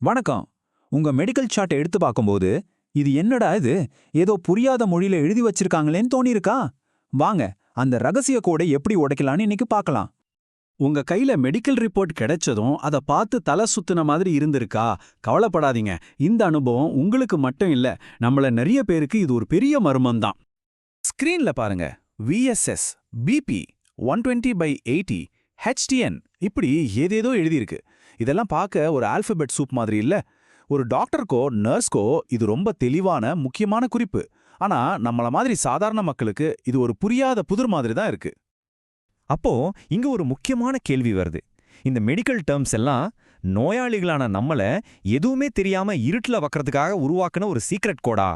வணக்கம். உங்க medical chart எடுத்து பார்க்கும்போது, இது என்னடா இது? ஏதோ புரியாத மொழியில எழுதி வச்சிருக்காங்களேன்னு தோணியிருக்கா? வாங்க, அந்த ரகசிய கோடை எப்படி உடைக்கலான்னு இன்னைக்கு பார்க்கலாம். உங்க கையில மெடிக்கல் ரிப்போர்ட் கிடைச்சதும் அத பார்த்து தலை சுத்துன மாதிரி இருந்திருக்கா? கவலைப்படாதீங்க. இந்த அனுபவம் உங்களுக்கு மட்டும் இல்ல, நம்மள நிறைய பேருக்கு இது ஒரு பெரிய மர்மம் தான். ஸ்கிரீன்ல பாருங்க. விஎஸ்எஸ், பிபி, 120/80, HTN இப்படி ஏதேதோ எழுதியிருக்கு. இதெல்லாம் பார்க்க ஒரு ஆல்பபெட் சூப் மாதிரி இல்ல. ஒரு டாக்டருக்கோ நர்ஸ்க்கோ இது ரொம்ப தெளிவான முக்கியமான குறிப்பு. ஆனா நம்மள மாதிரி சாதாரண மக்களுக்கு இது ஒரு புரியாத புதிர் மாதிரி தான் இருக்கு. அப்போ இங்க ஒரு முக்கியமான கேள்வி வருது. இந்த மெடிக்கல் டேர்ம்ஸ் எல்லாம் நோயாளிகளான நம்மள எதுவுமே தெரியாம இருட்டுல வைக்கிறதுக்காக உருவாக்குன ஒரு சீக்ரெட் கோடா?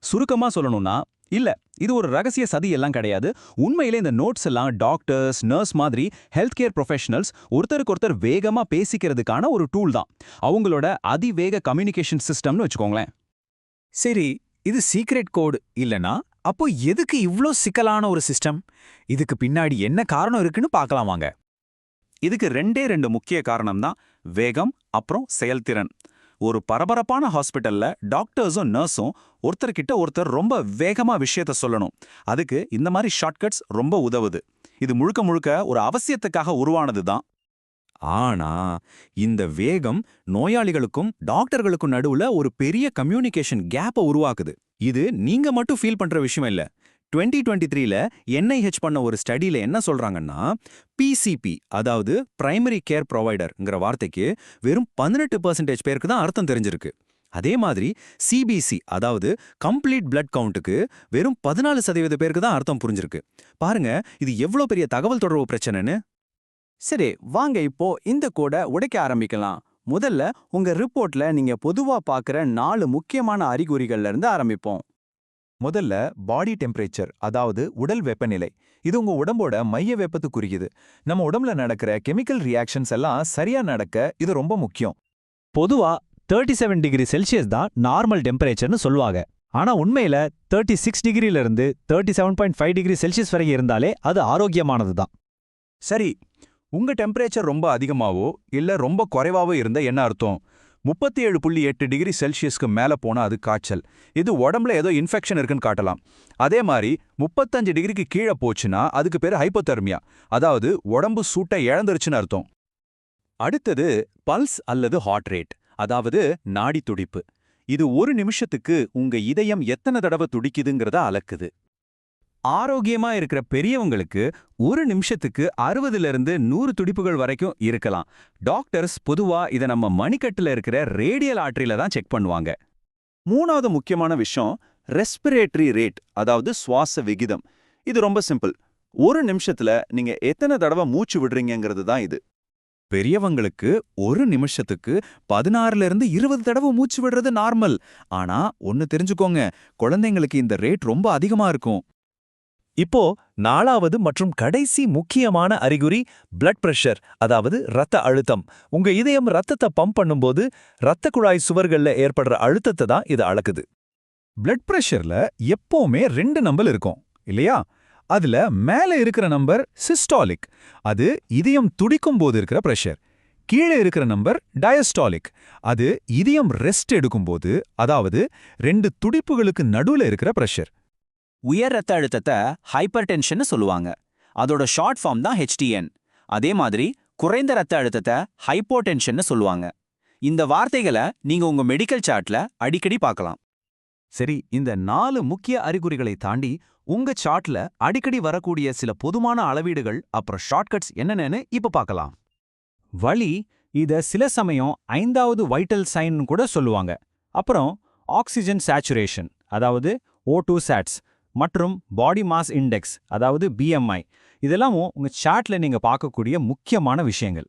சுருக்கமா சொல்லணும்னா, இல்ல, இது ஒரு ரகசிய சதி எல்லாம் கிடையாது. உண்மையிலே இந்த நோட்ஸ் எல்லாம் டாக்டர்ஸ், நர்ஸ் மாதிரி ஹெல்த் கேர் ப்ரொஃபஷனல்ஸ் ஒருத்தருக்கு ஒருத்தர் வேகமா பேசிக்கிறதுக்கான ஒரு டூல் தான். அவங்களோட அதிவேக கம்யூனிகேஷன் சிஸ்டம்னு வச்சுக்கோங்களேன். சரி, இது சீக்ரெட் கோடு இல்லனா அப்போ எதுக்கு இவ்ளோ சிக்கலான ஒரு சிஸ்டம்? இதுக்கு பின்னாடி என்ன காரணம் இருக்குன்னு பார்க்கலாம் வாங்க. இதுக்கு ரெண்டு முக்கிய காரணம் தான்: வேகம் அப்புறம் செயல்திறன். ஒரு பரபரப்பான ஹாஸ்பிட்டல்ல டாக்டர்ஸும் நர்ஸும் ஒருத்தர்கிட்ட ஒருத்தர் ரொம்ப வேகமா விஷயத்த சொல்லணும். அதுக்கு இந்த மாதிரி ஷார்ட்கட்ஸ் ரொம்ப உதவுது. இது முழுக்க முழுக்க ஒரு அவசியத்துக்காக உருவானது தான். ஆனா இந்த வேகம் நோயாளிகளுக்கும் டாக்டர்களுக்கும் நடுவுல ஒரு பெரிய கம்யூனிகேஷன் கேப்பை உருவாக்குது. இது நீங்க மட்டும் ஃபீல் பண்ற விஷயம் இல்ல. 2023ல NIH பண்ண ஒரு ஸ்டடியில என்ன சொல்றாங்கன்னா, PCP அதாவது பிரைமரி கேர் ப்ரொவைடர்ங்கிற வார்த்தைக்கு வெறும் 18% பேருக்கு தான் அர்த்தம் தெரிஞ்சிருக்கு. அதே மாதிரி CBC அதாவது கம்ப்ளீட் பிளட் கவுண்ட்டுக்கு வெறும் 14% பேருக்கு தான் அர்த்தம் புரிஞ்சிருக்கு. பாருங்க, இது எவ்வளவு பெரிய தகவல் தொடர்பு பிரச்சனைன்னு. சரி, வாங்க இப்போ இந்த கோடை உடைக்க ஆரம்பிக்கலாம். முதல்ல உங்க ரிப்போர்ட்ல நீங்க பொதுவா பார்க்குற 4 முக்கியமான அறிகுறிகள்ல இருந்து ஆரம்பிப்போம். முதல்ல பாடி டெம்பரேச்சர், அதாவது உடல் வெப்பநிலை. இது உங்க உடம்போட மைய வெப்பத்தை குறிக்குது. நம்ம உடம்புல நடக்கிற கெமிக்கல் ரியாக்ஷன்ஸ் எல்லாம் சரியா நடக்க இது ரொம்ப முக்கியம். பொதுவா 37 டிகிரி செல்சியஸ் தான் நார்மல் டெம்பரேச்சர்னு சொல்லுவாங்க. ஆனா உண்மையில 36 டிகிரில இருந்து 37.5 டிகிரி செல்சியஸ் வரைக்கும் இருந்தாலே அது ஆரோக்கியமானது தான். சரி, உங்க டெம்பரேச்சர் ரொம்ப அதிகமாவோ இல்ல ரொம்ப குறைவாவோ இருந்தா என்ன அர்த்தம்? 37.8 டிகிரி செல்சியஸ்க்கு மேல போனா அது காய்ச்சல். இது உடம்புல ஏதோ இன்ஃபெக்ஷன் இருக்குன்னு காட்டலாம். அதே மாதிரி 35 டிகிரிக்கு கீழே போச்சுன்னா அதுக்கு பேரு ஹைப்போதெர்மியா, அதாவது உடம்பு சூட்டை இழந்துருச்சுன்னு அர்த்தம். அடுத்தது பல்ஸ் அல்லது ஹார்ட் ரேட், அதாவது நாடி துடிப்பு. இது ஒரு நிமிஷத்துக்கு உங்க இதயம் எத்தனை தடவை துடிக்குதுங்கிறத அளக்குது. ஆரோக்கியமா இருக்கிற பெரியவங்களுக்கு ஒரு நிமிஷத்துக்கு 60ல இருந்து 100 துடிப்புகள் வரைக்கும் இருக்கலாம். டாக்டர்ஸ் பொதுவா இதை நம்ம மணிக்கட்டுல இருக்கிற ரேடியல் ஆர்டரியில தான் செக் பண்ணுவாங்க. மூணாவது முக்கியமான விஷயம் ரெஸ்பிரேட்டரி ரேட், அதாவது சுவாச விகிதம். இது ரொம்ப சிம்பிள். ஒரு நிமிஷத்துல நீங்க எத்தனை தடவை மூச்சு விடுறீங்கிறது தான் இது. பெரியவங்களுக்கு ஒரு நிமிஷத்துக்கு 16ல இருந்து 20 தடவை மூச்சு விடுறது நார்மல். ஆனா ஒன்னு தெரிஞ்சுக்கோங்க, குழந்தைங்களுக்கு இந்த ரேட் ரொம்ப அதிகமா இருக்கும். இப்போ 4வது மற்றும் கடைசி முக்கியமான அறிகுறி பிளட் பிரஷர், அதாவது ரத்த அழுத்தம். உங்க இதயம் ரத்தத்தை பம்ப் பண்ணும்போது ரத்த குழாய் சுவர்கள்ல ஏற்படுற அழுத்தத்தை தான் இது அளக்குது. பிளட் பிரஷர்ல எப்பவுமே 2 நம்பர் இருக்கும் இல்லையா? அதுல மேல இருக்கிற நம்பர் சிஸ்டாலிக், அது இதயம் துடிக்கும் போது இருக்கிற பிரஷர். கீழே இருக்கிற நம்பர் டயஸ்டாலிக், அது இதயம் ரெஸ்ட் எடுக்கும்போது, அதாவது 2 துடிப்புகளுக்கு நடுவுல இருக்கிற பிரஷர். உயர் ரத்த அழுத்தத்தை ஹைப்பர் டென்ஷன் சொல்லுவாங்க. அதோட ஷார்ட் ஃபார்ம் தான் HTN. அதே மாதிரி குறைந்த ரத்த அழுத்தத்தை ஹைப்போடென்ஷன் சொல்லுவாங்க. இந்த வார்த்தைகளை நீங்க உங்க மெடிக்கல் சார்ட்ல அடிக்கடி பார்க்கலாம். சரி, இந்த 4 முக்கிய அறிகுறிகளை தாண்டி உங்க சார்ட்ல அடிக்கடி வரக்கூடிய சில பொதுவான அளவீடுகள் அப்புறம் ஷார்ட்கட்ஸ் என்னென்னு இப்ப பார்க்கலாம். வலி, இத சில சமயம் 5வது வைட்டல் சைன் கூட சொல்லுவாங்க. அப்புறம் ஆக்சிஜன் சேச்சுரேஷன், அதாவது O2 சாட்ஸ், மற்றும் பாடி மாஸ் இண்டெக்ஸ், அதாவது BMI. இதெல்லாம் உங்க சார்ட்ல நீங்க பார்க்கக்கூடிய முக்கியமான விஷயங்கள்.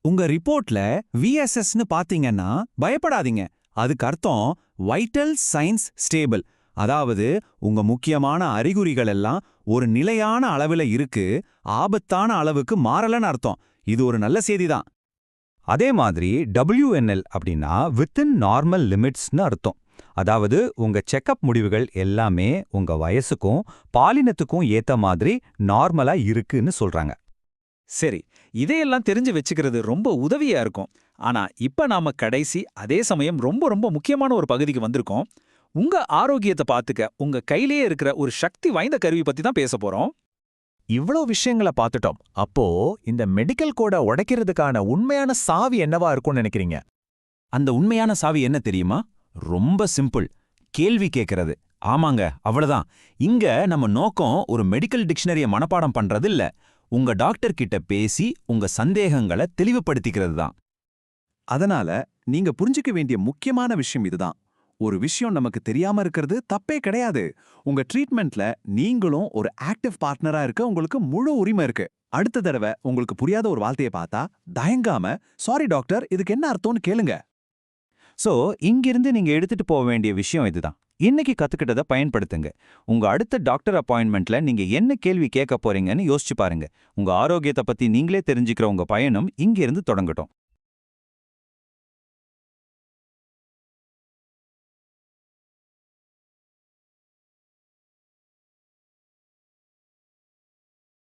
உங்க ரிப்போர்ட்ல VSSன்னு பாத்தீங்கன்னா பயப்படாதீங்க. அதுக்கு அர்த்தம் வைட்டல் சைன்ஸ் ஸ்டேபிள், அதாவது உங்க முக்கியமான அறிகுறிகள் எல்லாம் ஒரு நிலையான அளவுல இருக்கு, ஆபத்தான அளவுக்கு மாறலன்னு அர்த்தம். இது ஒரு நல்ல செய்தி தான். அதே மாதிரி WNL அப்படின்னா வித்தின் நார்மல் லிமிட்ஸ்னு அர்த்தம். அதாவது உங்க செக்கப் முடிவுகள் எல்லாமே உங்க வயசுக்கும் பாலினத்துக்கும் ஏத்த மாதிரி நார்மலா இருக்குன்னு சொல்றாங்க. சரி, இதையெல்லாம் தெரிஞ்சு வச்சுக்கிறது ரொம்ப உதவியா இருக்கும். ஆனா இப்ப நாம கடைசி அதே சமயம் ரொம்ப ரொம்ப முக்கியமான ஒரு பகுதிக்கு வந்திருக்கோம். உங்க ஆரோக்கியத்தை பாத்துக்க உங்க கையிலேயே இருக்கிற ஒரு சக்தி வாய்ந்த கருவி பத்தி தான் பேச போறோம். இவ்ளோ விஷயங்களை பார்த்துட்டோம். அப்போ இந்த மெடிக்கல் கோட உடைக்கிறதுக்கான உண்மையான சாவி என்னவா இருக்கும்னு நினைக்கிறீங்க? அந்த உண்மையான சாவி என்ன தெரியுமா? ரொம்ப சிம்பிள். கேள்வி கேட்கறது. ஆமாங்க, அவ்வளவுதான். இங்க நம்ம நோக்கம் ஒரு மெடிக்கல் டிக்ஷனரிய மனப்பாடம் பண்றது இல்ல. உங்க டாக்டர் கிட்ட பேசி உங்க சந்தேகங்களை தெளிவுபடுத்திக்கிறது தான். அதனால நீங்க புரிஞ்சுக்க வேண்டிய முக்கியமான விஷயம் இதுதான். ஒரு விஷயம் நமக்கு தெரியாம இருக்கிறது தப்பே கிடையாது. உங்க ட்ரீட்மெண்ட்ல நீங்களும் ஒரு ஆக்டிவ் பார்ட்னரா இருக்க உங்களுக்கு முழு உரிமை இருக்கு. அடுத்த தடவை உங்களுக்கு புரியாத ஒரு வார்த்தையை பார்த்தா தயங்காம சாரி டாக்டர் இதுக்கு என்ன அர்த்தம்னு கேளுங்க. சோ இங்கிருந்து நீங்க எடுத்துட்டு போக வேண்டிய விஷயம் இதுதான். இன்னைக்கு கத்துக்கிட்டதை பயன்படுத்துங்க. உங்க அடுத்த டாக்டர் அப்பாயின்மெண்ட்ல நீங்க என்ன கேள்வி கேட்க போறீங்கன்னு யோசிச்சு பாருங்க. உங்க ஆரோக்கியத்தை பத்தி நீங்களே தெரிஞ்சுக்கிற உங்க பயணம் இங்கிருந்து தொடங்கட்டும்.